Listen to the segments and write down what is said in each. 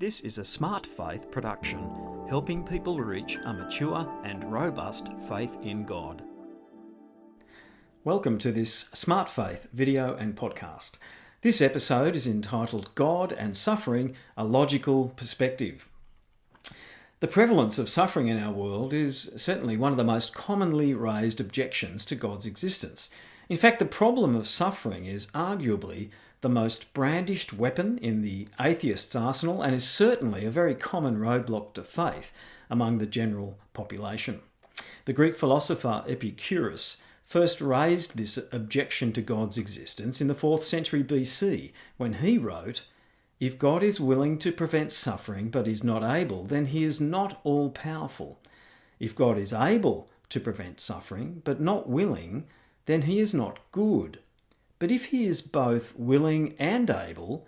This is a Smart Faith production, helping people reach a mature and robust faith in God. Welcome to this Smart Faith video and podcast. This episode is entitled God and Suffering, a Logical Perspective. The prevalence of suffering in our world is certainly one of the most commonly raised objections to God's existence. In fact, the problem of suffering is arguably the most brandished weapon in the atheist's arsenal and is certainly a very common roadblock to faith among the general population. The Greek philosopher Epicurus first raised this objection to God's existence in the 4th century BC when he wrote, "If God is willing to prevent suffering but is not able, then he is not all-powerful. If God is able to prevent suffering but not willing, then he is not good. But if he is both willing and able,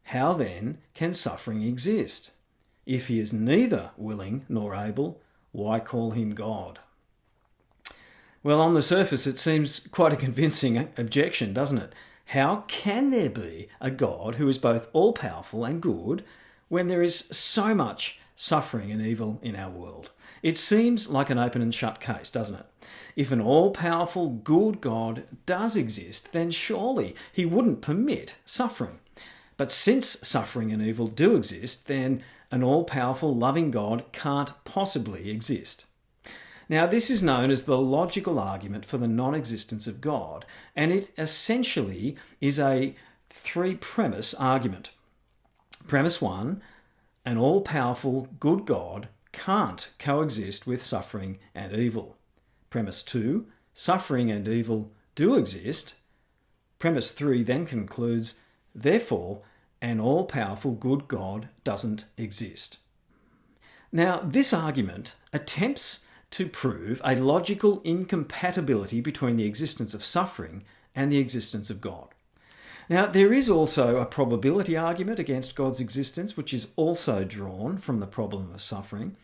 how then can suffering exist? If he is neither willing nor able, why call him God?" Well, on the surface, it seems quite a convincing objection, doesn't it? How can there be a God who is both all-powerful and good when there is so much suffering and evil in our world? It seems like an open and shut case, doesn't it? If an all-powerful, good God does exist, then surely he wouldn't permit suffering. But since suffering and evil do exist, then an all-powerful, loving God can't possibly exist. Now, this is known as the logical argument for the non-existence of God, and it essentially is a three-premise argument. Premise 1, an all-powerful, good God can't coexist with suffering and evil. Premise 2, suffering and evil do exist. Premise 3 then concludes, therefore, an all-powerful good God doesn't exist. Now, this argument attempts to prove a logical incompatibility between the existence of suffering and the existence of God. Now, there is also a probability argument against God's existence, which is also drawn from the problem of suffering,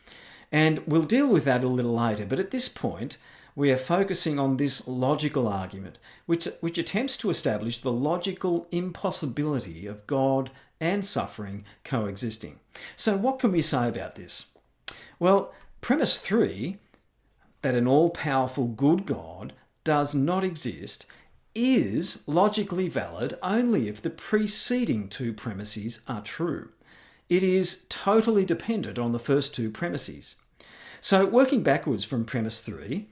and we'll deal with that a little later. But at this point, we are focusing on this logical argument, which attempts to establish the logical impossibility of God and suffering coexisting. So what can we say about this? Well, premise 3, that an all-powerful good God does not exist, is logically valid only if the preceding two premises are true. It is totally dependent on the first two premises. So working backwards from premise 3,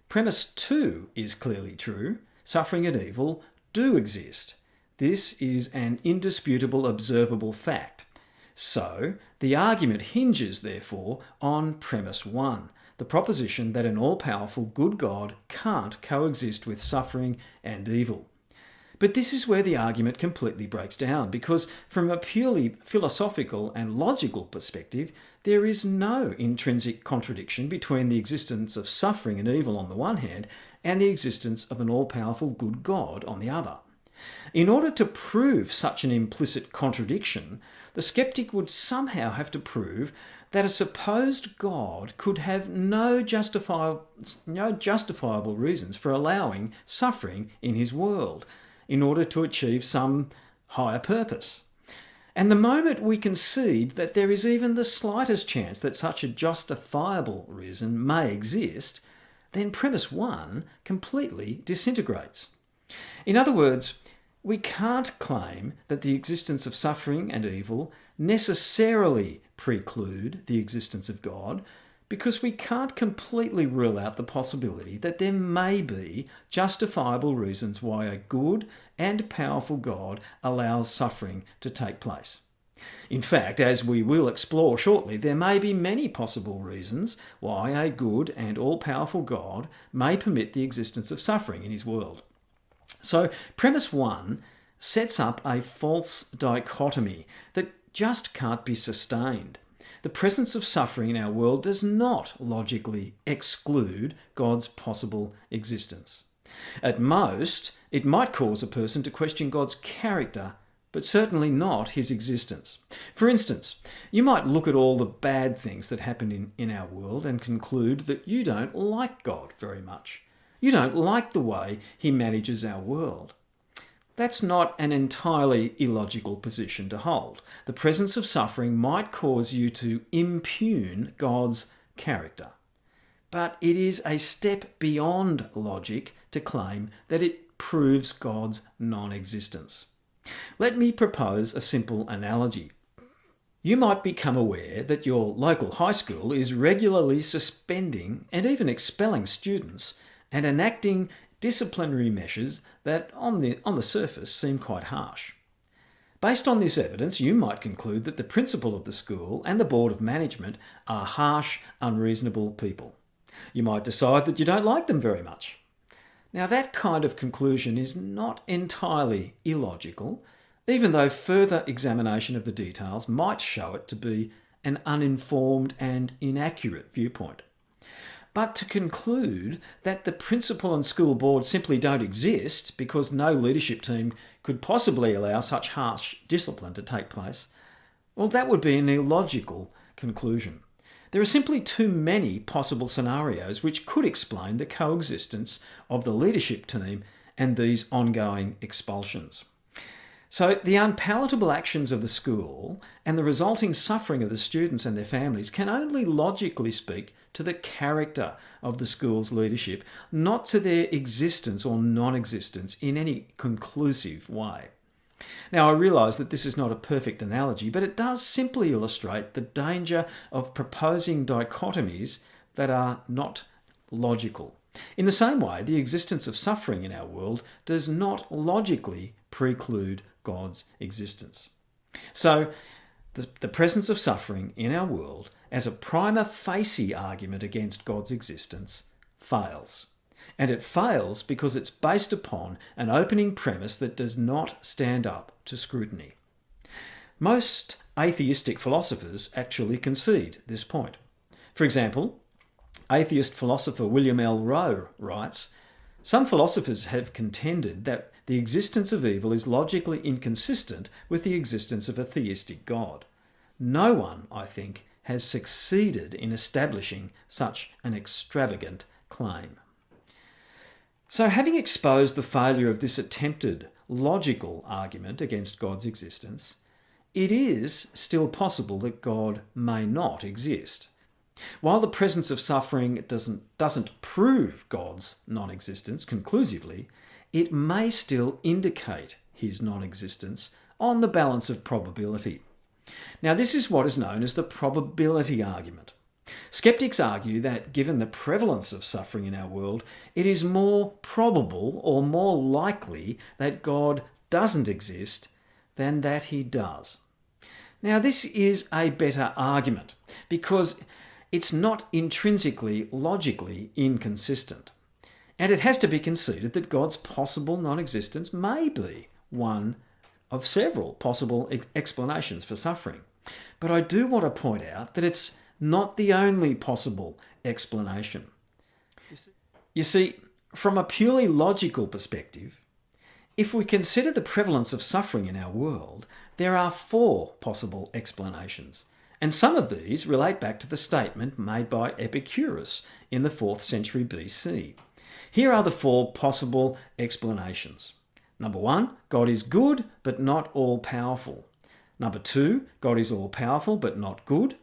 premise 2 is clearly true. Suffering and evil do exist. This is an indisputable observable fact. So the argument hinges, therefore, on premise 1, the proposition that an all-powerful good God can't coexist with suffering and evil. But this is where the argument completely breaks down, because from a purely philosophical and logical perspective, there is no intrinsic contradiction between the existence of suffering and evil on the one hand and the existence of an all-powerful good God on the other. In order to prove such an implicit contradiction, the skeptic would somehow have to prove that a supposed God could have no justifiable reasons for allowing suffering in his world in order to achieve some higher purpose. And the moment we concede that there is even the slightest chance that such a justifiable reason may exist, then premise 1 completely disintegrates. In other words, we can't claim that the existence of suffering and evil necessarily preclude the existence of God, because we can't completely rule out the possibility that there may be justifiable reasons why a good and powerful God allows suffering to take place. In fact, as we will explore shortly, there may be many possible reasons why a good and all-powerful God may permit the existence of suffering in his world. So, premise 1 sets up a false dichotomy that just can't be sustained. The presence of suffering in our world does not logically exclude God's possible existence. At most, it might cause a person to question God's character, but certainly not his existence. For instance, you might look at all the bad things that happen in our world and conclude that you don't like God very much. You don't like the way he manages our world. That's not an entirely illogical position to hold. The presence of suffering might cause you to impugn God's character. But it is a step beyond logic to claim that it proves God's non-existence. Let me propose a simple analogy. You might become aware that your local high school is regularly suspending and even expelling students and enacting disciplinary measures that on the surface seem quite harsh. Based on this evidence, you might conclude that the principal of the school and the board of management are harsh, unreasonable people. You might decide that you don't like them very much. Now, that kind of conclusion is not entirely illogical, even though further examination of the details might show it to be an uninformed and inaccurate viewpoint. But to conclude that the principal and school board simply don't exist because no leadership team could possibly allow such harsh discipline to take place, well, that would be an illogical conclusion. There are simply too many possible scenarios which could explain the coexistence of the leadership team and these ongoing expulsions. So the unpalatable actions of the school and the resulting suffering of the students and their families can only logically speak to the character of the school's leadership, not to their existence or non-existence in any conclusive way. Now, I realise that this is not a perfect analogy, but it does simply illustrate the danger of proposing dichotomies that are not logical. In the same way, the existence of suffering in our world does not logically preclude God's existence. So, the presence of suffering in our world as a prima facie argument against God's existence fails. And it fails because it's based upon an opening premise that does not stand up to scrutiny. Most atheistic philosophers actually concede this point. For example, atheist philosopher William L. Rowe writes, "Some philosophers have contended that the existence of evil is logically inconsistent with the existence of a theistic God. No one, I think, has succeeded in establishing such an extravagant claim." So, having exposed the failure of this attempted logical argument against God's existence, it is still possible that God may not exist. While the presence of suffering doesn't prove God's non-existence conclusively, it may still indicate his non-existence on the balance of probability. Now, this is what is known as the probability argument. Skeptics argue that given the prevalence of suffering in our world, it is more probable or more likely that God doesn't exist than that he does. Now, this is a better argument because it's not intrinsically logically inconsistent. And it has to be conceded that God's possible non-existence may be one of several possible explanations for suffering. But I do want to point out that it's not the only possible explanation. You see, from a purely logical perspective, if we consider the prevalence of suffering in our world, there are 4 possible explanations. And some of these relate back to the statement made by Epicurus in the 4th century BC. Here are the 4 possible explanations. Number 1, God is good but not all-powerful. Number 2, God is all-powerful but not good.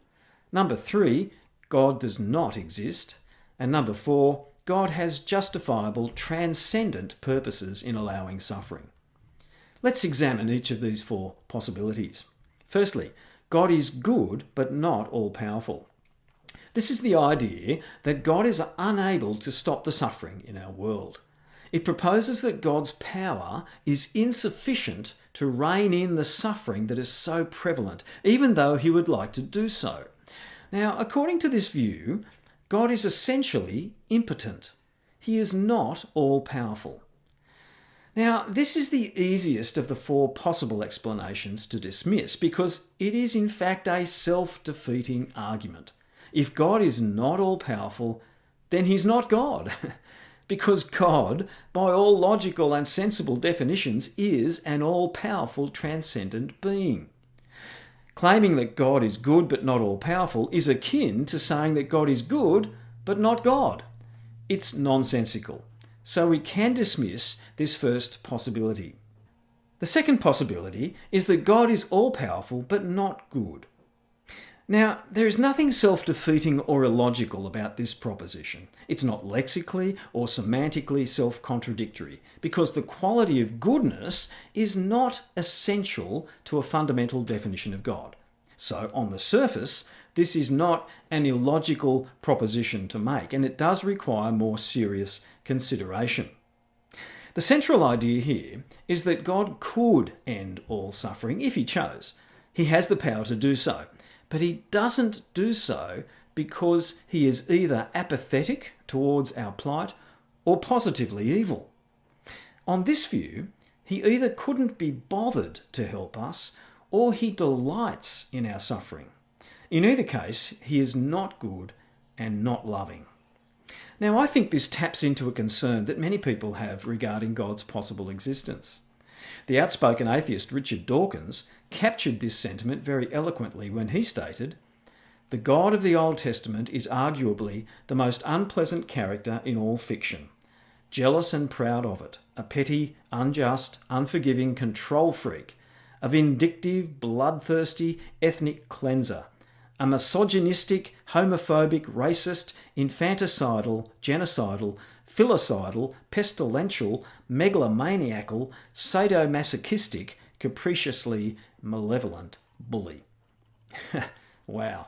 Number 3, God does not exist. And number 4, God has justifiable, transcendent purposes in allowing suffering. Let's examine each of these 4 possibilities. Firstly, God is good but not all-powerful. This is the idea that God is unable to stop the suffering in our world. It proposes that God's power is insufficient to rein in the suffering that is so prevalent, even though he would like to do so. Now, according to this view, God is essentially impotent. He is not all-powerful. Now, this is the easiest of the 4 possible explanations to dismiss because it is in fact a self-defeating argument. If God is not all-powerful, then he's not God. Because God, by all logical and sensible definitions, is an all-powerful transcendent being. Claiming that God is good but not all-powerful is akin to saying that God is good but not God. It's nonsensical. So we can dismiss this first possibility. The second possibility is that God is all-powerful but not good. Now, there is nothing self-defeating or illogical about this proposition. It's not lexically or semantically self-contradictory, because the quality of goodness is not essential to a fundamental definition of God. So, on the surface, this is not an illogical proposition to make, and it does require more serious consideration. The central idea here is that God could end all suffering if he chose. He has the power to do so. But he doesn't do so because he is either apathetic towards our plight or positively evil. On this view, he either couldn't be bothered to help us or he delights in our suffering. In either case, he is not good and not loving. Now, I think this taps into a concern that many people have regarding God's possible existence. The outspoken atheist Richard Dawkins captured this sentiment very eloquently when he stated, "The God of the Old Testament is arguably the most unpleasant character in all fiction. Jealous and proud of it, a petty, unjust, unforgiving control freak, a vindictive, bloodthirsty ethnic cleanser, a misogynistic, homophobic, racist, infanticidal, genocidal, filicidal, pestilential, megalomaniacal, sadomasochistic, capriciously malevolent bully." Wow,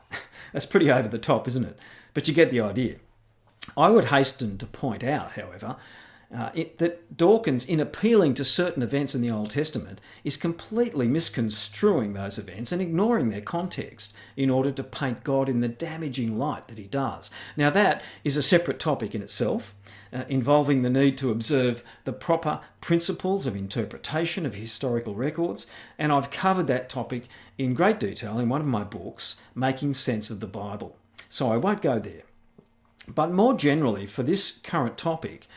that's pretty over the top, isn't it? But you get the idea. I would hasten to point out, however, that Dawkins, in appealing to certain events in the Old Testament, is completely misconstruing those events and ignoring their context in order to paint God in the damaging light that he does. Now, that is a separate topic in itself, involving the need to observe the proper principles of interpretation of historical records, and I've covered that topic in great detail in one of my books, Making Sense of the Bible. So I won't go there. But more generally, for this current topic,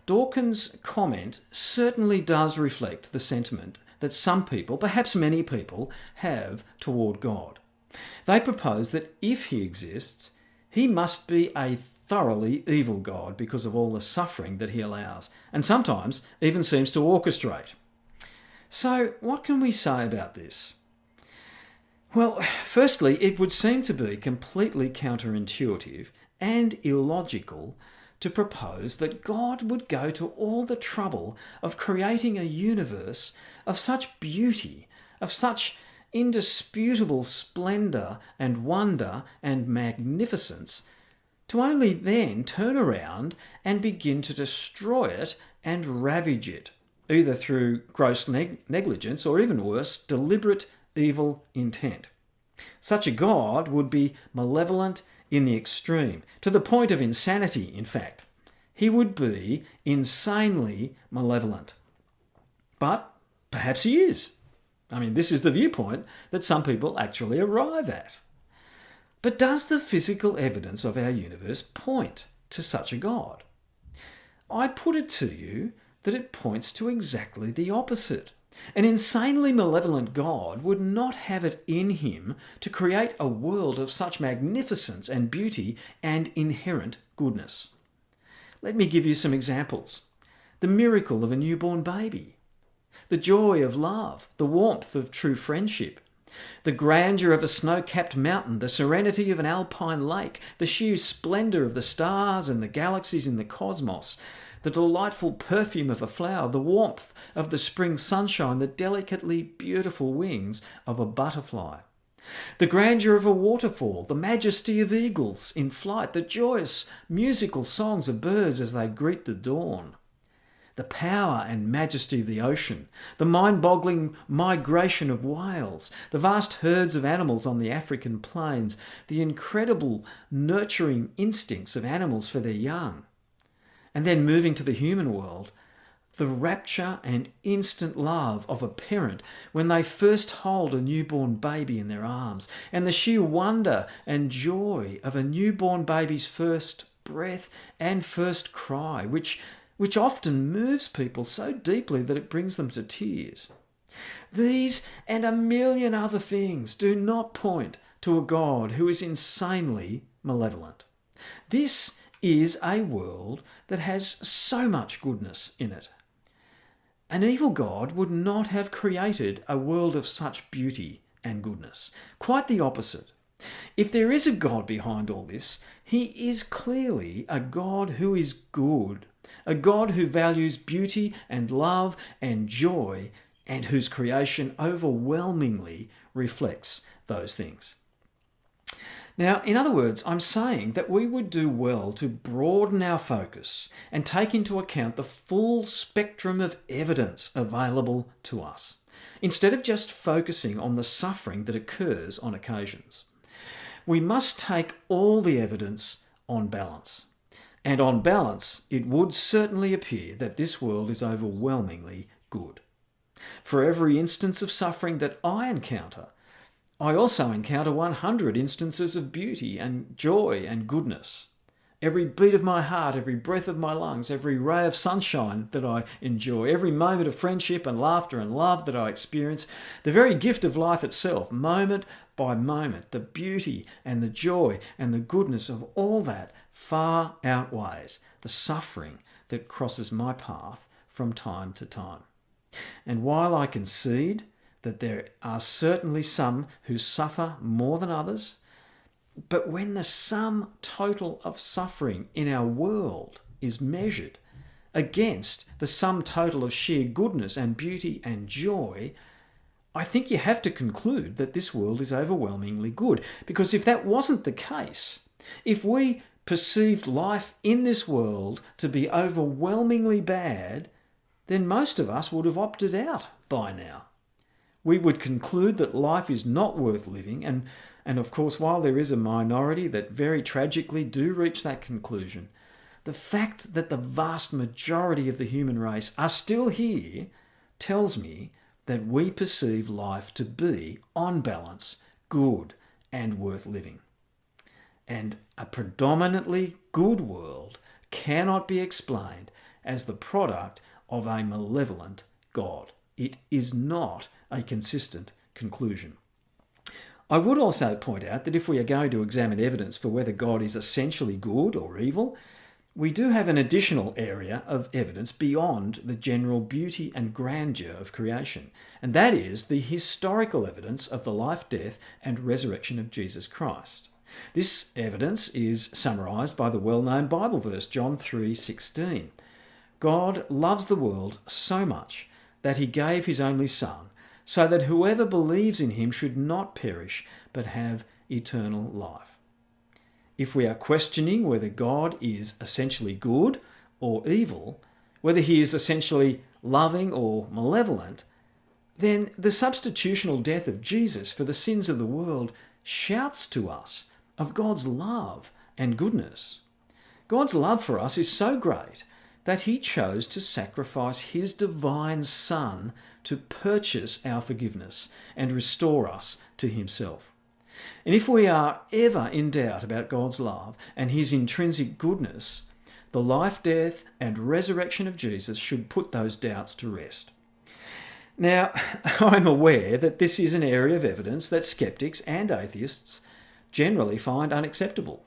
Dawkins' comment certainly does reflect the sentiment that some people, perhaps many people, have toward God. They propose that if he exists, he must be a thoroughly evil God because of all the suffering that he allows, and sometimes even seems to orchestrate. So, what can we say about this? Well, firstly, it would seem to be completely counterintuitive and illogical to propose that God would go to all the trouble of creating a universe of such beauty, of such indisputable splendour and wonder and magnificence, to only then turn around and begin to destroy it and ravage it, either through gross negligence or, even worse, deliberate evil intent. Such a God would be malevolent in the extreme, to the point of insanity, in fact. He would be insanely malevolent. But perhaps he is. I mean, this is the viewpoint that some people actually arrive at. But does the physical evidence of our universe point to such a God? I put it to you that it points to exactly the opposite. An insanely malevolent God would not have it in him to create a world of such magnificence and beauty and inherent goodness. Let me give you some examples. The miracle of a newborn baby, the joy of love, the warmth of true friendship, the grandeur of a snow-capped mountain, the serenity of an alpine lake, the sheer splendour of the stars and the galaxies in the cosmos, the delightful perfume of a flower, the warmth of the spring sunshine, the delicately beautiful wings of a butterfly, the grandeur of a waterfall, the majesty of eagles in flight, the joyous musical songs of birds as they greet the dawn, the power and majesty of the ocean, the mind-boggling migration of whales, the vast herds of animals on the African plains, the incredible nurturing instincts of animals for their young. And then moving to the human world, the rapture and instant love of a parent when they first hold a newborn baby in their arms, and the sheer wonder and joy of a newborn baby's first breath and first cry, which often moves people so deeply that it brings them to tears. These and a million other things do not point to a God who is insanely malevolent. This is a world that has so much goodness in it. An evil God would not have created a world of such beauty and goodness. Quite the opposite. If there is a God behind all this, he is clearly a God who is good, a God who values beauty and love and joy, and whose creation overwhelmingly reflects those things. Now, in other words, I'm saying that we would do well to broaden our focus and take into account the full spectrum of evidence available to us, instead of just focusing on the suffering that occurs on occasions. We must take all the evidence on balance. And on balance, it would certainly appear that this world is overwhelmingly good. For every instance of suffering that I encounter, I also encounter 100 instances of beauty and joy and goodness. Every beat of my heart, every breath of my lungs, every ray of sunshine that I enjoy, every moment of friendship and laughter and love that I experience, the very gift of life itself, moment by moment, the beauty and the joy and the goodness of all that far outweighs the suffering that crosses my path from time to time. And while I concede that there are certainly some who suffer more than others, but when the sum total of suffering in our world is measured against the sum total of sheer goodness and beauty and joy, I think you have to conclude that this world is overwhelmingly good. Because if that wasn't the case, if we perceived life in this world to be overwhelmingly bad, then most of us would have opted out by now. We would conclude that life is not worth living, and of course, while there is a minority that very tragically do reach that conclusion, the fact that the vast majority of the human race are still here tells me that we perceive life to be, on balance, good and worth living. And a predominantly good world cannot be explained as the product of a malevolent God. It is not a consistent conclusion. I would also point out that if we are going to examine evidence for whether God is essentially good or evil, we do have an additional area of evidence beyond the general beauty and grandeur of creation, and that is the historical evidence of the life, death, and resurrection of Jesus Christ. This evidence is summarised by the well-known Bible verse, John 3:16. God loves the world so much that he gave his only Son, so that whoever believes in him should not perish, but have eternal life. If we are questioning whether God is essentially good or evil, whether he is essentially loving or malevolent, then the substitutional death of Jesus for the sins of the world shouts to us of God's love and goodness. God's love for us is so great that he chose to sacrifice his divine Son to purchase our forgiveness and restore us to himself. And if we are ever in doubt about God's love and his intrinsic goodness, the life, death, and resurrection of Jesus should put those doubts to rest. Now, I'm aware that this is an area of evidence that sceptics and atheists generally find unacceptable.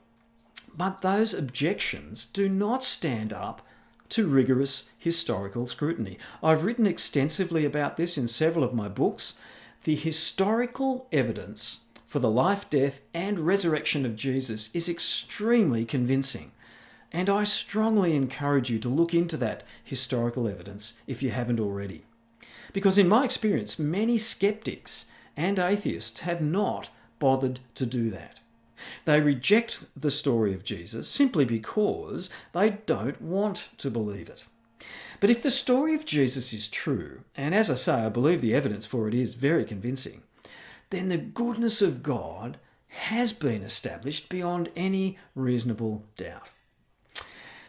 But those objections do not stand up to rigorous historical scrutiny. I've written extensively about this in several of my books. The historical evidence for the life, death, and resurrection of Jesus is extremely convincing, and I strongly encourage you to look into that historical evidence if you haven't already. Because in my experience, many skeptics and atheists have not bothered to do that. They reject the story of Jesus simply because they don't want to believe it. But if the story of Jesus is true, and as I say, I believe the evidence for it is very convincing, then the goodness of God has been established beyond any reasonable doubt.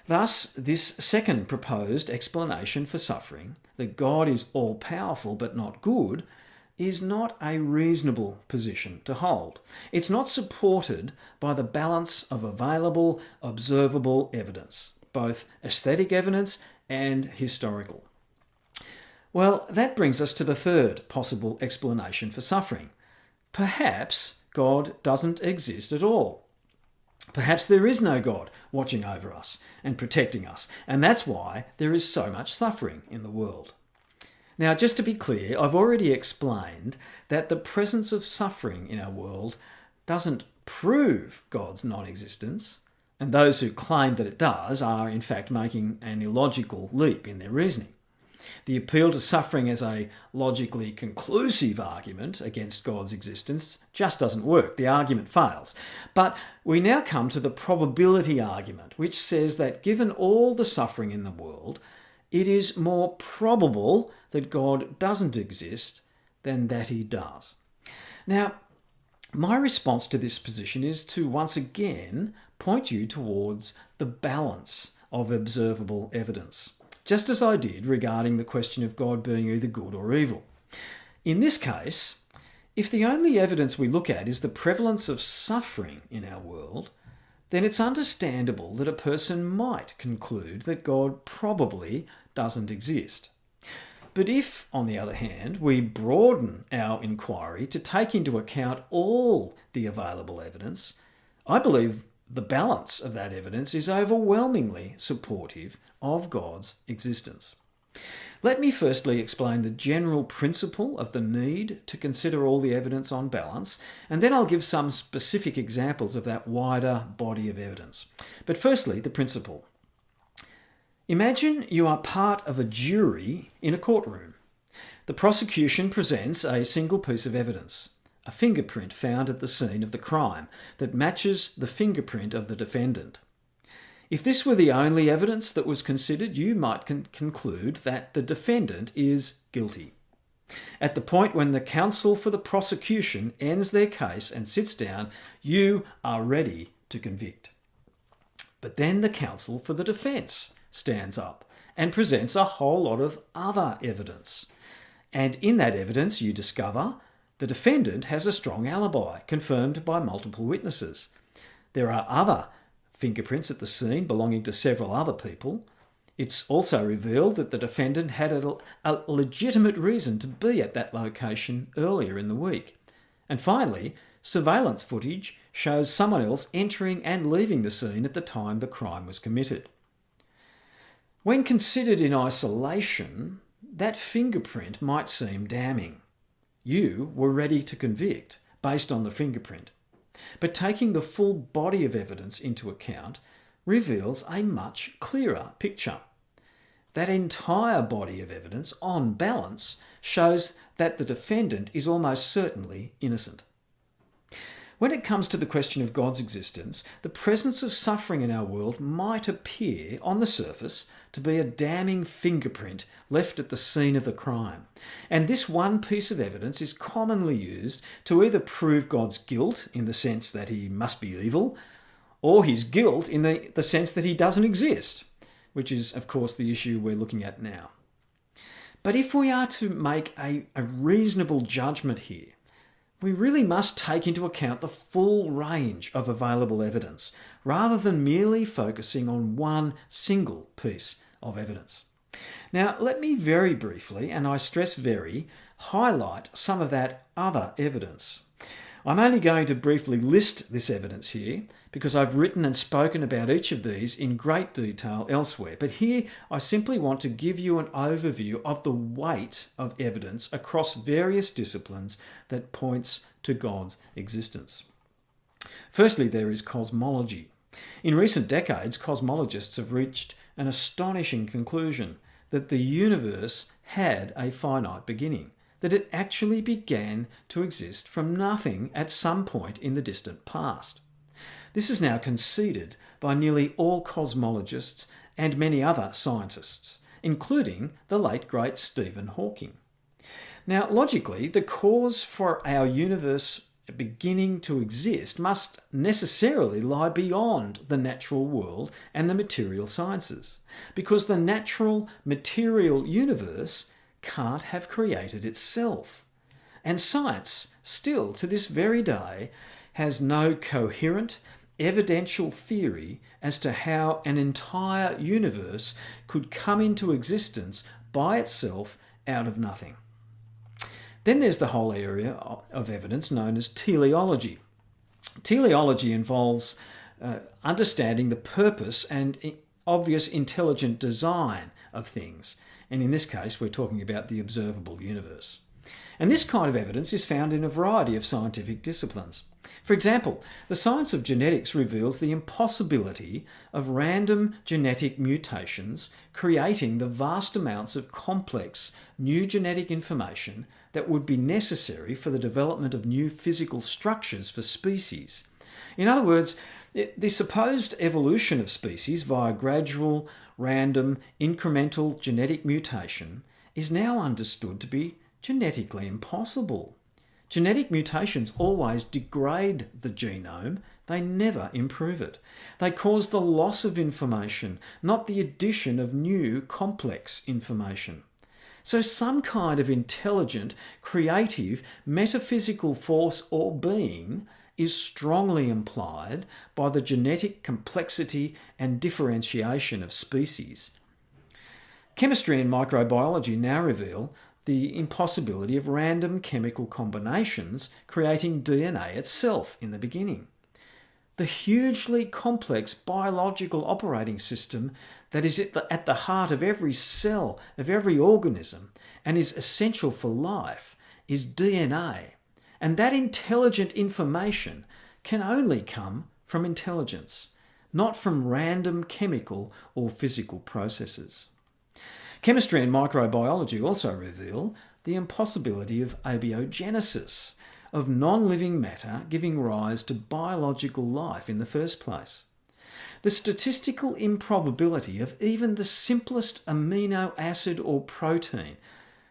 Thus, this second proposed explanation for suffering, that God is all-powerful but not good, is not a reasonable position to hold. It's not supported by the balance of available, observable evidence, both aesthetic evidence and historical. Well, that brings us to the third possible explanation for suffering. Perhaps God doesn't exist at all. Perhaps there is no God watching over us and protecting us, and that's why there is so much suffering in the world. Now, just to be clear, I've already explained that the presence of suffering in our world doesn't prove God's non-existence, and those who claim that it does are in fact making an illogical leap in their reasoning. The appeal to suffering as a logically conclusive argument against God's existence just doesn't work. The argument fails. But we now come to the probability argument, which says that given all the suffering in the world, it is more probable that God doesn't exist than that he does. Now, my response to this position is to once again point you towards the balance of observable evidence, just as I did regarding the question of God being either good or evil. In this case, if the only evidence we look at is the prevalence of suffering in our world, then it's understandable that a person might conclude that God probably doesn't exist. But if, on the other hand, we broaden our inquiry to take into account all the available evidence, I believe the balance of that evidence is overwhelmingly supportive of God's existence. Let me firstly explain the general principle of the need to consider all the evidence on balance, and then I'll give some specific examples of that wider body of evidence. But firstly, the principle. Imagine you are part of a jury in a courtroom. The prosecution presents a single piece of evidence, a fingerprint found at the scene of the crime that matches the fingerprint of the defendant. If this were the only evidence that was considered, you might conclude that the defendant is guilty. At the point when the counsel for the prosecution ends their case and sits down, you are ready to convict. But then the counsel for the defence stands up and presents a whole lot of other evidence. And in that evidence you discover the defendant has a strong alibi, confirmed by multiple witnesses. There are other fingerprints at the scene belonging to several other people. It's also revealed that the defendant had a legitimate reason to be at that location earlier in the week. And finally, surveillance footage shows someone else entering and leaving the scene at the time the crime was committed. When considered in isolation, that fingerprint might seem damning. You were ready to convict based on the fingerprint. But taking the full body of evidence into account reveals a much clearer picture. That entire body of evidence, on balance, shows that the defendant is almost certainly innocent. When it comes to the question of God's existence, the presence of suffering in our world might appear, on the surface, to be a damning fingerprint left at the scene of the crime. And this one piece of evidence is commonly used to either prove God's guilt in the sense that he must be evil, or his guilt in the sense that he doesn't exist, which is, of course, the issue we're looking at now. But if we are to make a reasonable judgment here, we really must take into account the full range of available evidence, rather than merely focusing on one single piece of evidence. Now, let me very briefly, and I stress very, highlight some of that other evidence. I'm only going to briefly list this evidence here because I've written and spoken about each of these in great detail elsewhere. But here I simply want to give you an overview of the weight of evidence across various disciplines that points to God's existence. Firstly, there is cosmology. In recent decades, cosmologists have reached an astonishing conclusion that the universe had a finite beginning, that it actually began to exist from nothing at some point in the distant past. This is now conceded by nearly all cosmologists and many other scientists, including the late great Stephen Hawking. Now, logically, the cause for our universe beginning to exist must necessarily lie beyond the natural world and the material sciences, because the natural material universe can't have created itself. And science, still to this very day, has no coherent, evidential theory as to how an entire universe could come into existence by itself out of nothing. Then there's the whole area of evidence known as teleology. Teleology involves understanding the purpose and obvious intelligent design of things. And in this case, we're talking about the observable universe. And this kind of evidence is found in a variety of scientific disciplines. For example, the science of genetics reveals the impossibility of random genetic mutations creating the vast amounts of complex new genetic information that would be necessary for the development of new physical structures for species. In other words, the supposed evolution of species via gradual, random, incremental genetic mutation is now understood to be genetically impossible. Genetic mutations always degrade the genome, they never improve it. They cause the loss of information, not the addition of new, complex information. So some kind of intelligent, creative, metaphysical force or being is strongly implied by the genetic complexity and differentiation of species. Chemistry and microbiology now reveal the impossibility of random chemical combinations creating DNA itself in the beginning. The hugely complex biological operating system that is at the heart of every cell of every organism and is essential for life is DNA. And that intelligent information can only come from intelligence, not from random chemical or physical processes. Chemistry and microbiology also reveal the impossibility of abiogenesis, of non-living matter giving rise to biological life in the first place. The statistical improbability of even the simplest amino acid or protein,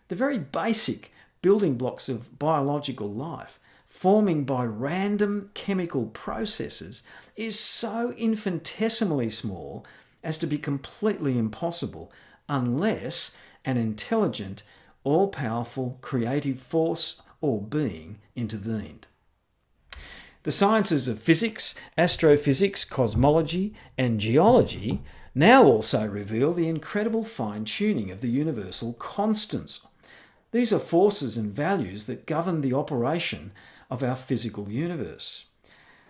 the very basic building blocks of biological life, forming by random chemical processes, is so infinitesimally small as to be completely impossible unless an intelligent, all-powerful creative force or being intervened. The sciences of physics, astrophysics, cosmology, and geology now also reveal the incredible fine-tuning of the universal constants. These are forces and values that govern the operation of our physical universe.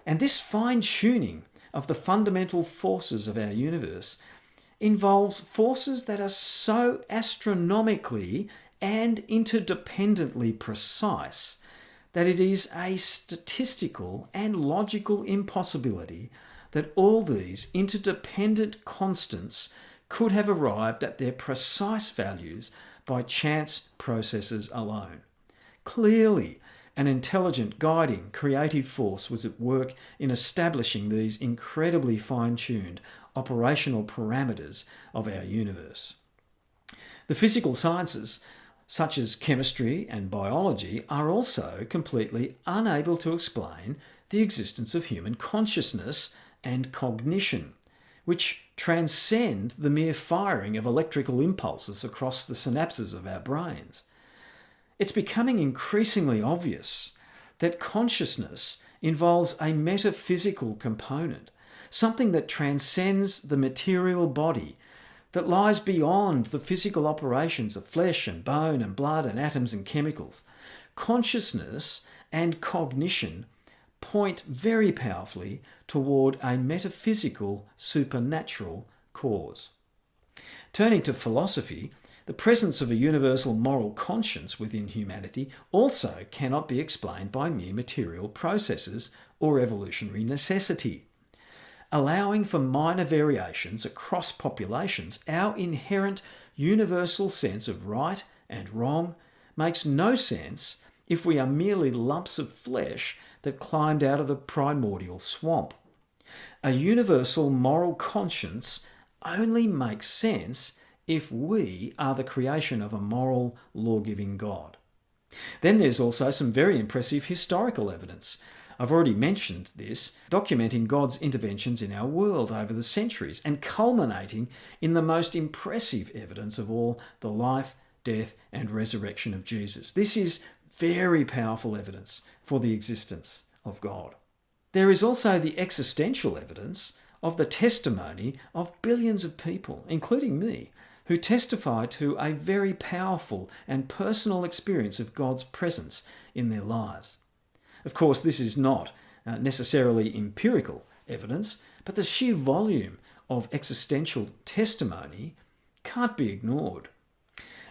And this fine-tuning of the fundamental forces of our universe involves forces that are so astronomically and interdependently precise that it is a statistical and logical impossibility that all these interdependent constants could have arrived at their precise values by chance processes alone. Clearly, an intelligent, guiding, creative force was at work in establishing these incredibly fine-tuned operational parameters of our universe. The physical sciences, such as chemistry and biology, are also completely unable to explain the existence of human consciousness and cognition, which transcend the mere firing of electrical impulses across the synapses of our brains. It's becoming increasingly obvious that consciousness involves a metaphysical component, something that transcends the material body, that lies beyond the physical operations of flesh and bone and blood and atoms and chemicals. Consciousness and cognition point very powerfully toward a metaphysical, supernatural cause. Turning to philosophy, the presence of a universal moral conscience within humanity also cannot be explained by mere material processes or evolutionary necessity. Allowing for minor variations across populations, our inherent universal sense of right and wrong makes no sense if we are merely lumps of flesh that climbed out of the primordial swamp. A universal moral conscience only makes sense if we are the creation of a moral, law-giving God. Then there's also some very impressive historical evidence. I've already mentioned this, documenting God's interventions in our world over the centuries and culminating in the most impressive evidence of all, the life, death, and resurrection of Jesus. This is very powerful evidence for the existence of God. There is also the existential evidence of the testimony of billions of people, including me, who testify to a very powerful and personal experience of God's presence in their lives. Of course, this is not necessarily empirical evidence, but the sheer volume of existential testimony can't be ignored.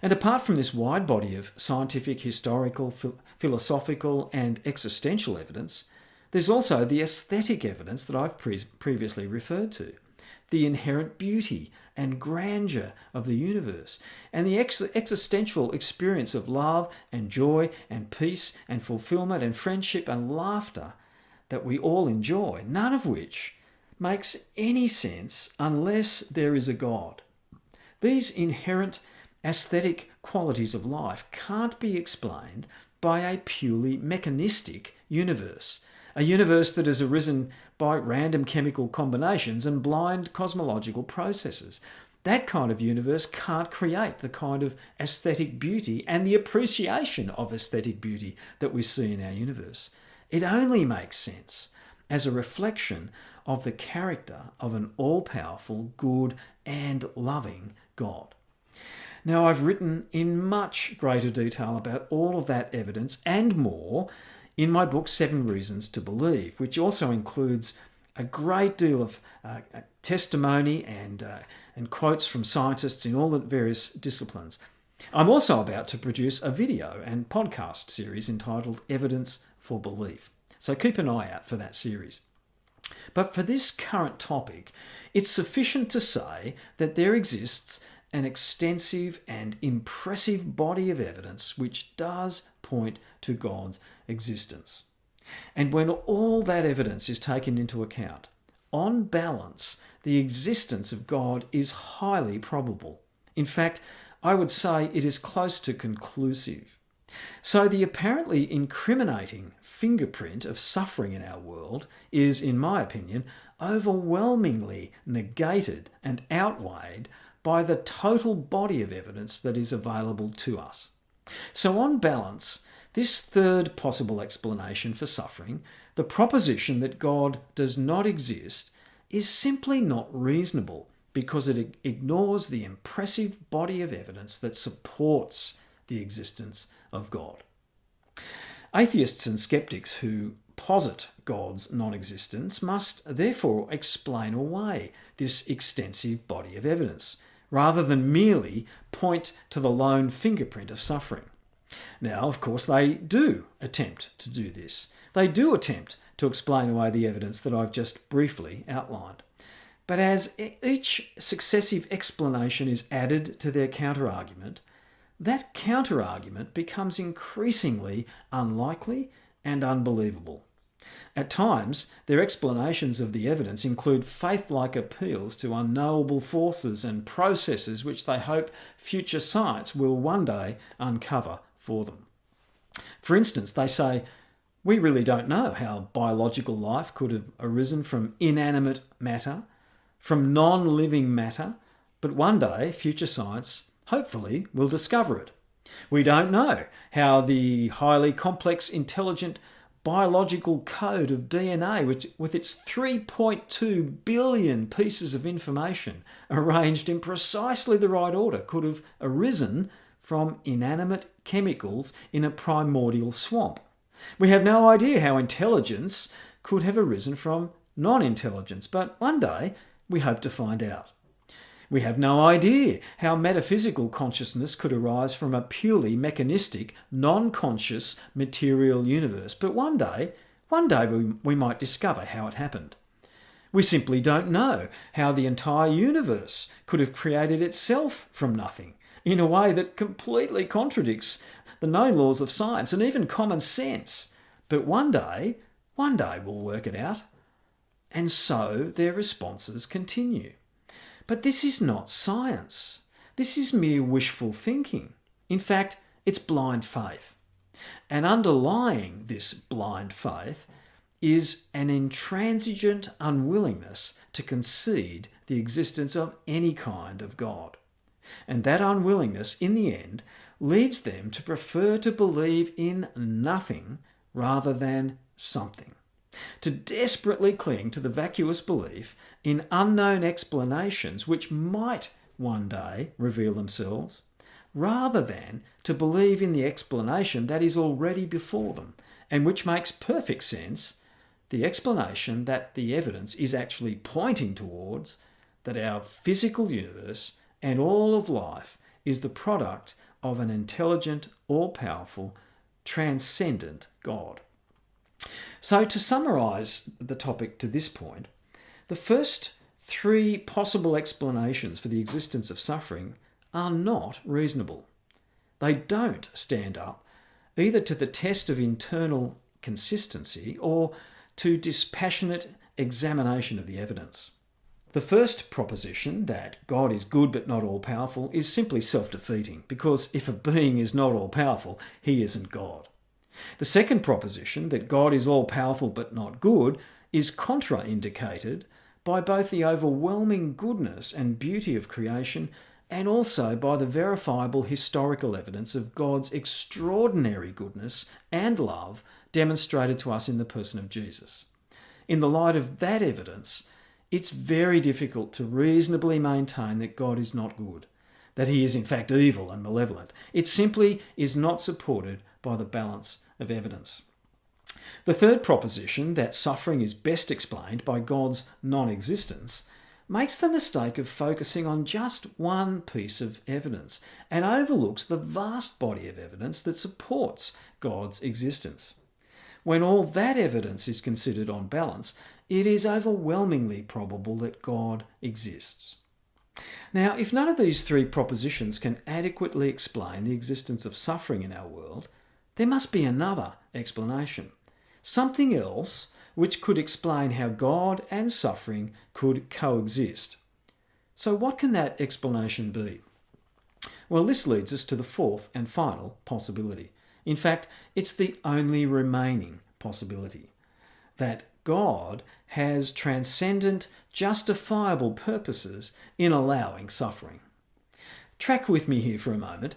And apart from this wide body of scientific, historical, philosophical and existential evidence, there's also the aesthetic evidence that I've previously referred to, the inherent beauty and grandeur of the universe, and the existential experience of love and joy and peace and fulfillment and friendship and laughter that we all enjoy, none of which makes any sense unless there is a God. These inherent aesthetic qualities of life can't be explained by a purely mechanistic universe, a universe that has arisen by random chemical combinations and blind cosmological processes. That kind of universe can't create the kind of aesthetic beauty and the appreciation of aesthetic beauty that we see in our universe. It only makes sense as a reflection of the character of an all-powerful, good and loving God. Now, I've written in much greater detail about all of that evidence and more in my book, 7 Reasons to Believe, which also includes a great deal of testimony and quotes from scientists in all the various disciplines. I'm also about to produce a video and podcast series entitled Evidence for Belief. So keep an eye out for that series. But for this current topic, it's sufficient to say that there exists an extensive and impressive body of evidence which does point to God's existence. And when all that evidence is taken into account, on balance, the existence of God is highly probable. In fact, I would say it is close to conclusive. So the apparently incriminating fingerprint of suffering in our world is, in my opinion, overwhelmingly negated and outweighed by the total body of evidence that is available to us. So on balance, this third possible explanation for suffering, the proposition that God does not exist, is simply not reasonable because it ignores the impressive body of evidence that supports the existence of God. Atheists and sceptics who posit God's non-existence must therefore explain away this extensive body of evidence, rather than merely point to the lone fingerprint of suffering. Now, of course, they do attempt to do this. They do attempt to explain away the evidence that I've just briefly outlined. But as each successive explanation is added to their counter-argument, that counter-argument becomes increasingly unlikely and unbelievable. At times, their explanations of the evidence include faith-like appeals to unknowable forces and processes which they hope future science will one day uncover for them. For instance, they say, we really don't know how biological life could have arisen from inanimate matter, from non-living matter, but one day future science hopefully will discover it. We don't know how the highly complex, intelligent biological code of DNA, which with its 3.2 billion pieces of information arranged in precisely the right order, could have arisen from inanimate chemicals in a primordial swamp. We have no idea how intelligence could have arisen from non-intelligence, but one day we hope to find out. We have no idea how metaphysical consciousness could arise from a purely mechanistic, non-conscious material universe, but one day we might discover how it happened. We simply don't know how the entire universe could have created itself from nothing in a way that completely contradicts the known laws of science and even common sense. But one day we'll work it out. And so their responses continue. But this is not science. This is mere wishful thinking. In fact, it's blind faith. And underlying this blind faith is an intransigent unwillingness to concede the existence of any kind of God. And that unwillingness, in the end, leads them to prefer to believe in nothing rather than something, to desperately cling to the vacuous belief in unknown explanations which might one day reveal themselves, rather than to believe in the explanation that is already before them and which makes perfect sense, the explanation that the evidence is actually pointing towards, that our physical universe and all of life is the product of an intelligent, all-powerful, transcendent God. So to summarise the topic to this point, the first three possible explanations for the existence of suffering are not reasonable. They don't stand up either to the test of internal consistency or to dispassionate examination of the evidence. The first proposition, that God is good but not all-powerful, is simply self-defeating, because if a being is not all-powerful, he isn't God. The second proposition, that God is all-powerful but not good, is contraindicated by both the overwhelming goodness and beauty of creation and also by the verifiable historical evidence of God's extraordinary goodness and love demonstrated to us in the person of Jesus. In the light of that evidence, it's very difficult to reasonably maintain that God is not good, that he is in fact evil and malevolent. It simply is not supported by the balance of evidence. The third proposition, that suffering is best explained by God's non-existence, makes the mistake of focusing on just one piece of evidence and overlooks the vast body of evidence that supports God's existence. When all that evidence is considered on balance, it is overwhelmingly probable that God exists. Now, if none of these three propositions can adequately explain the existence of suffering in our world, there must be another explanation. Something else which could explain how God and suffering could coexist. So what can that explanation be? Well, this leads us to the fourth and final possibility. In fact, it's the only remaining possibility, that God has transcendent, justifiable purposes in allowing suffering. Track with me here for a moment.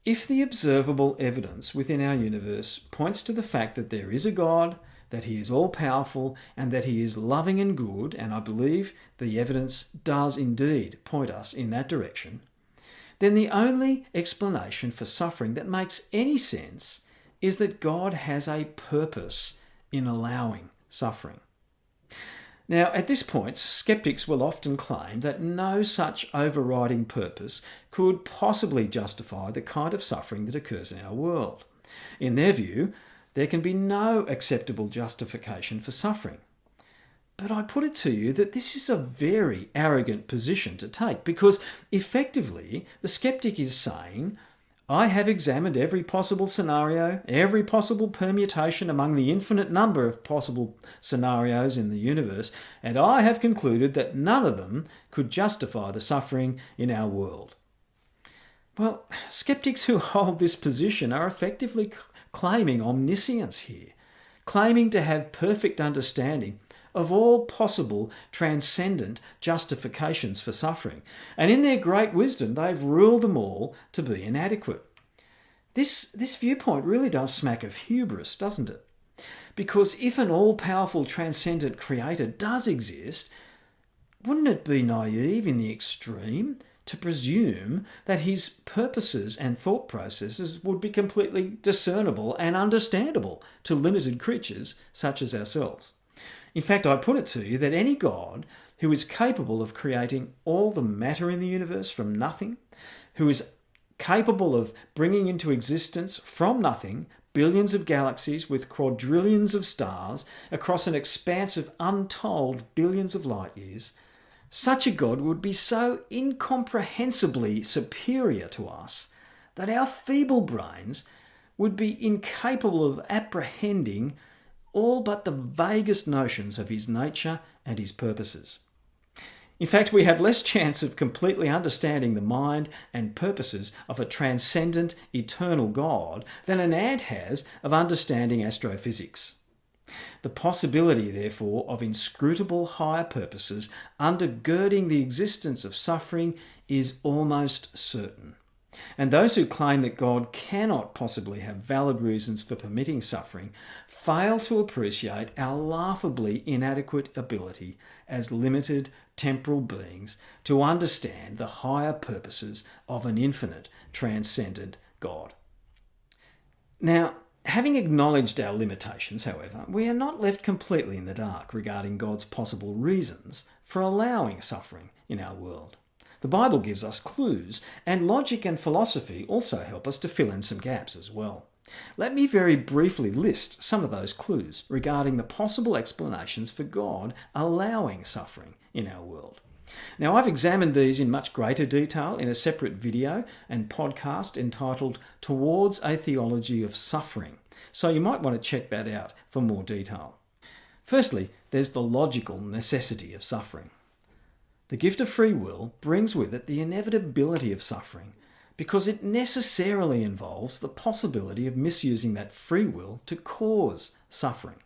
If the observable evidence within our universe points to the fact that there is a God, that he is all-powerful, and that he is loving and good, and I believe the evidence does indeed point us in that direction, then the only explanation for suffering that makes any sense is that God has a purpose in allowing suffering. Now, at this point, sceptics will often claim that no such overriding purpose could possibly justify the kind of suffering that occurs in our world. In their view, there can be no acceptable justification for suffering. But I put it to you that this is a very arrogant position to take, because effectively the skeptic is saying, I have examined every possible scenario, every possible permutation among the infinite number of possible scenarios in the universe, and I have concluded that none of them could justify the suffering in our world. Well, skeptics who hold this position are effectively claiming omniscience here, claiming to have perfect understanding of all possible transcendent justifications for suffering. And in their great wisdom, they've ruled them all to be inadequate. This viewpoint really does smack of hubris, doesn't it? Because if an all-powerful transcendent creator does exist, wouldn't it be naive in the extreme to presume that his purposes and thought processes would be completely discernible and understandable to limited creatures such as ourselves? In fact, I put it to you that any God who is capable of creating all the matter in the universe from nothing, who is capable of bringing into existence from nothing billions of galaxies with quadrillions of stars across an expanse of untold billions of light years, such a God would be so incomprehensibly superior to us that our feeble brains would be incapable of apprehending all but the vaguest notions of his nature and his purposes. In fact, we have less chance of completely understanding the mind and purposes of a transcendent, eternal God than an ant has of understanding astrophysics. The possibility, therefore, of inscrutable higher purposes undergirding the existence of suffering is almost certain. And those who claim that God cannot possibly have valid reasons for permitting suffering fail to appreciate our laughably inadequate ability as limited temporal beings to understand the higher purposes of an infinite, transcendent God. Now, having acknowledged our limitations, however, we are not left completely in the dark regarding God's possible reasons for allowing suffering in our world. The Bible gives us clues, and logic and philosophy also help us to fill in some gaps as well. Let me very briefly list some of those clues regarding the possible explanations for God allowing suffering in our world. Now, I've examined these in much greater detail in a separate video and podcast entitled Towards a Theology of Suffering, so you might want to check that out for more detail. Firstly, there's the logical necessity of suffering. The gift of free will brings with it the inevitability of suffering because it necessarily involves the possibility of misusing that free will to cause suffering.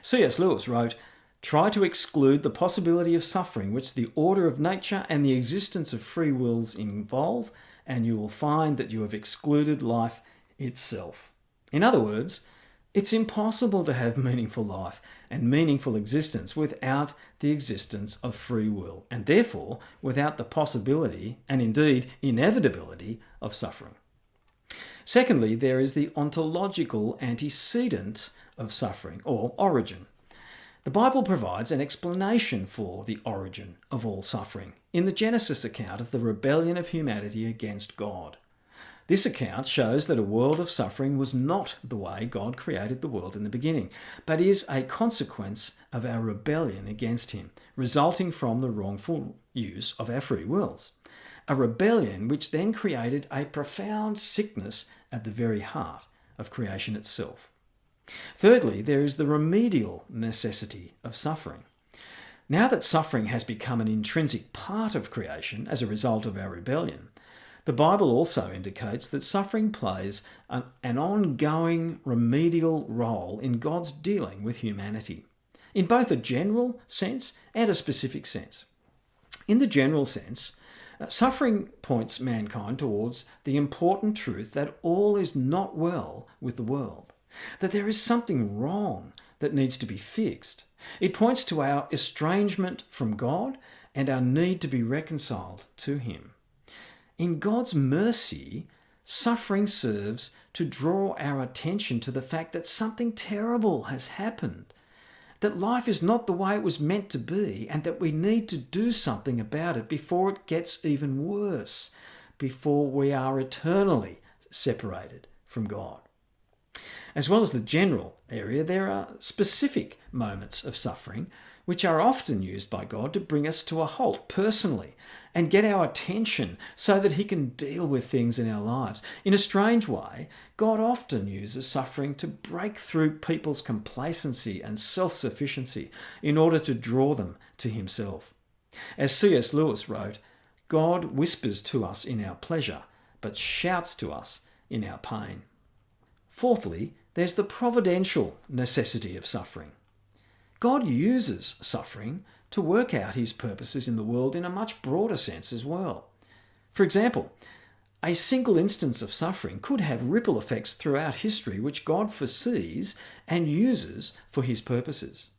C.S. Lewis wrote, "Try to exclude the possibility of suffering which the order of nature and the existence of free wills involve, and you will find that you have excluded life itself." In other words, it's impossible to have meaningful life and meaningful existence without the existence of free will, and therefore without the possibility, and indeed inevitability, of suffering. Secondly, there is the ontological antecedent of suffering, or origin. The Bible provides an explanation for the origin of all suffering in the Genesis account of the rebellion of humanity against God. This account shows that a world of suffering was not the way God created the world in the beginning, but is a consequence of our rebellion against Him, resulting from the wrongful use of our free wills. A rebellion which then created a profound sickness at the very heart of creation itself. Thirdly, there is the remedial necessity of suffering. Now that suffering has become an intrinsic part of creation as a result of our rebellion, the Bible also indicates that suffering plays an ongoing remedial role in God's dealing with humanity, in both a general sense and a specific sense. In the general sense, suffering points mankind towards the important truth that all is not well with the world, that there is something wrong that needs to be fixed. It points to our estrangement from God and our need to be reconciled to Him. In God's mercy, suffering serves to draw our attention to the fact that something terrible has happened, that life is not the way it was meant to be, and that we need to do something about it before it gets even worse, before we are eternally separated from God. As well as the general area, there are specific moments of suffering which are often used by God to bring us to a halt personally and get our attention so that He can deal with things in our lives. In a strange way, God often uses suffering to break through people's complacency and self-sufficiency in order to draw them to Himself. As C.S. Lewis wrote, "God whispers to us in our pleasure, but shouts to us in our pain." Fourthly, there's the providential necessity of suffering. God uses suffering to work out His purposes in the world in a much broader sense as well. For example, a single instance of suffering could have ripple effects throughout history which God foresees and uses for His purposes.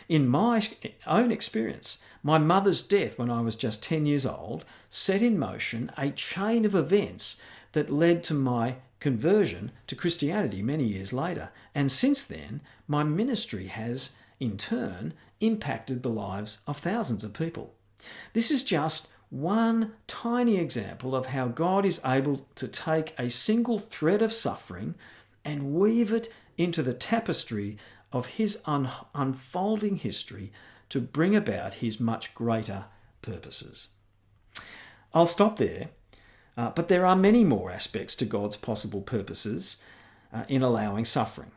In my own experience, my mother's death when I was just 10 years old set in motion a chain of events that led to my conversion to Christianity many years later, and since then my ministry has in turn impacted the lives of thousands of people. This is just one tiny example of how God is able to take a single thread of suffering and weave it into the tapestry of His unfolding history to bring about His much greater purposes. I'll stop there, but there are many more aspects to God's possible purposes in allowing suffering.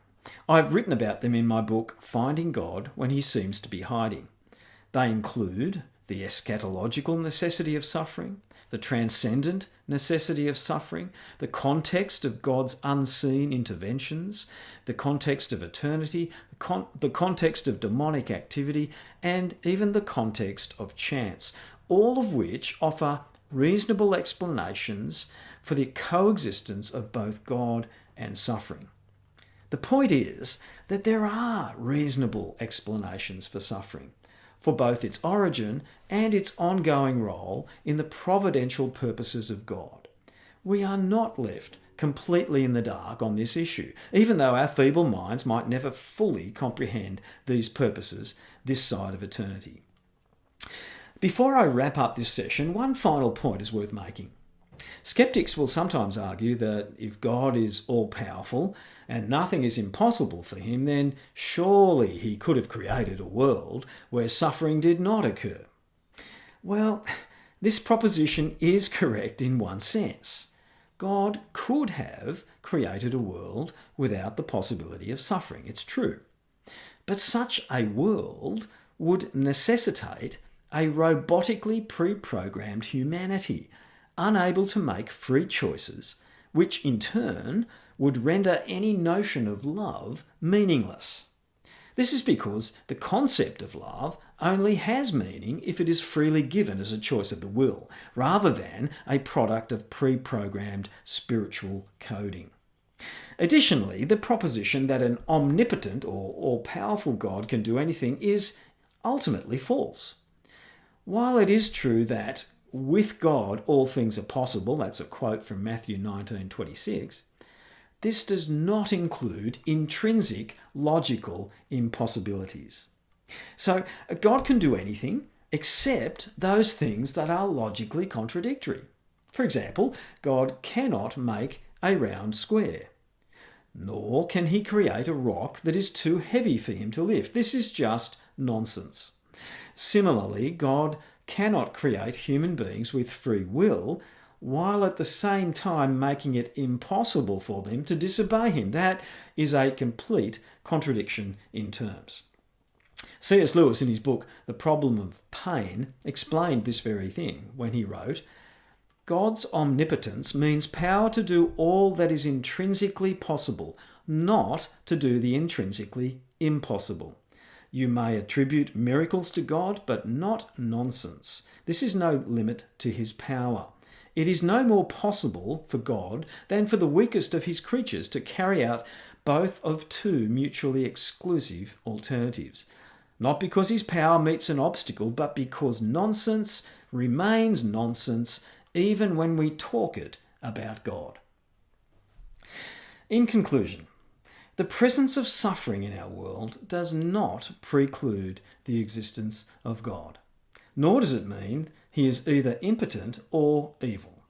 I've written about them in my book, Finding God When He Seems to Be Hiding. They include the eschatological necessity of suffering, the transcendent necessity of suffering, the context of God's unseen interventions, the context of eternity, the context of demonic activity, and even the context of chance, all of which offer reasonable explanations for the coexistence of both God and suffering. The point is that there are reasonable explanations for suffering, for both its origin and its ongoing role in the providential purposes of God. We are not left completely in the dark on this issue, even though our feeble minds might never fully comprehend these purposes this side of eternity. Before I wrap up this session, one final point is worth making. Sceptics will sometimes argue that if God is all-powerful and nothing is impossible for him, then surely he could have created a world where suffering did not occur. Well, this proposition is correct in one sense. God could have created a world without the possibility of suffering. It's true. But such a world would necessitate a robotically pre-programmed humanity, unable to make free choices, which in turn would render any notion of love meaningless. This is because the concept of love only has meaning if it is freely given as a choice of the will, rather than a product of pre-programmed spiritual coding. Additionally, the proposition that an omnipotent or all-powerful God can do anything is ultimately false. While it is true that with God all things are possible, that's a quote from Matthew 19:26, this does not include intrinsic logical impossibilities. So God can do anything except those things that are logically contradictory. For example, God cannot make a round square, nor can he create a rock that is too heavy for him to lift. This is just nonsense. Similarly, God cannot create human beings with free will while at the same time making it impossible for them to disobey him. That is a complete contradiction in terms. C.S. Lewis, in his book The Problem of Pain, explained this very thing when he wrote, "God's omnipotence means power to do all that is intrinsically possible, not to do the intrinsically impossible. You may attribute miracles to God, but not nonsense. This is no limit to his power. It is no more possible for God than for the weakest of his creatures to carry out both of two mutually exclusive alternatives. Not because his power meets an obstacle, but because nonsense remains nonsense even when we talk it about God." In conclusion, the presence of suffering in our world does not preclude the existence of God, nor does it mean he is either impotent or evil.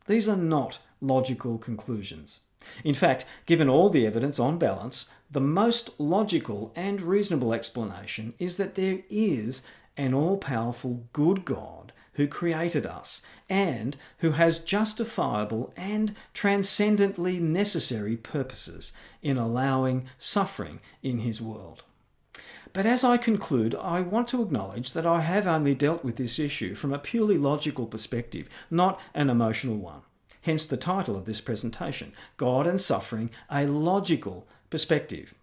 These are not logical conclusions. In fact, given all the evidence on balance, the most logical and reasonable explanation is that there is an all-powerful good God who created us and who has justifiable and transcendently necessary purposes in allowing suffering in his world. But as I conclude, I want to acknowledge that I have only dealt with this issue from a purely logical perspective, not an emotional one. Hence the title of this presentation, God and Suffering, a Logical Perspective.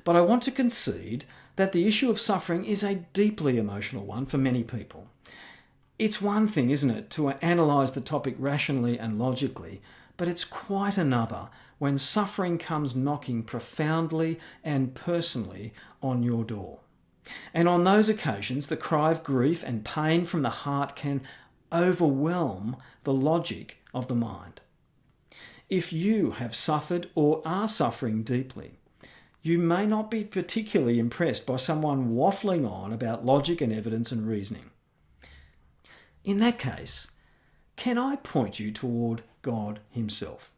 But I want to concede that the issue of suffering is a deeply emotional one for many people. It's one thing, isn't it, to analyse the topic rationally and logically, but it's quite another when suffering comes knocking profoundly and personally on your door. And on those occasions, the cry of grief and pain from the heart can overwhelm the logic of the mind. If you have suffered or are suffering deeply, you may not be particularly impressed by someone waffling on about logic and evidence and reasoning. In that case, can I point you toward God himself?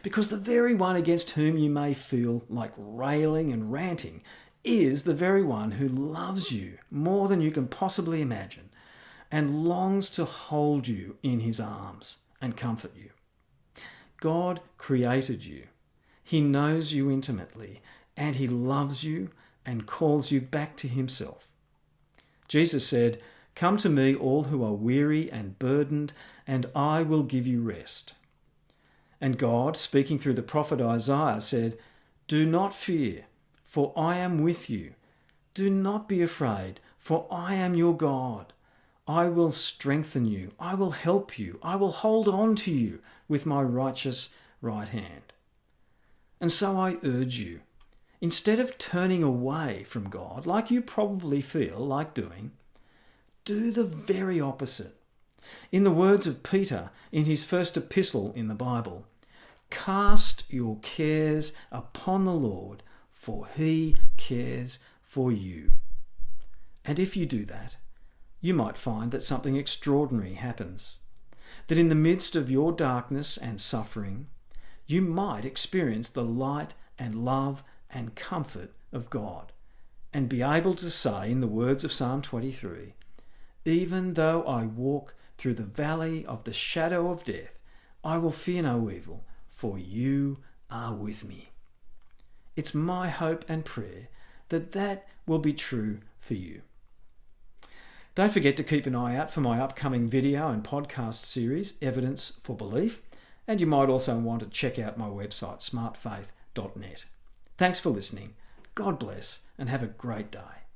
Because the very one against whom you may feel like railing and ranting is the very one who loves you more than you can possibly imagine and longs to hold you in his arms and comfort you. God created you. He knows you intimately, and he loves you and calls you back to himself. Jesus said, "Come to me, all who are weary and burdened, and I will give you rest." And God, speaking through the prophet Isaiah, said, "Do not fear, for I am with you. Do not be afraid, for I am your God. I will strengthen you. I will help you. I will hold on to you with my righteous right hand." And so I urge you, instead of turning away from God, like you probably feel like doing, do the very opposite. In the words of Peter in his first epistle in the Bible, "Cast your cares upon the Lord, for he cares for you." And if you do that, you might find that something extraordinary happens. That in the midst of your darkness and suffering, you might experience the light and love and comfort of God and be able to say, in the words of Psalm 23, "Even though I walk through the valley of the shadow of death, I will fear no evil, for you are with me." It's my hope and prayer that that will be true for you. Don't forget to keep an eye out for my upcoming video and podcast series, Evidence for Belief, and you might also want to check out my website, smartfaith.net. Thanks for listening. God bless and have a great day.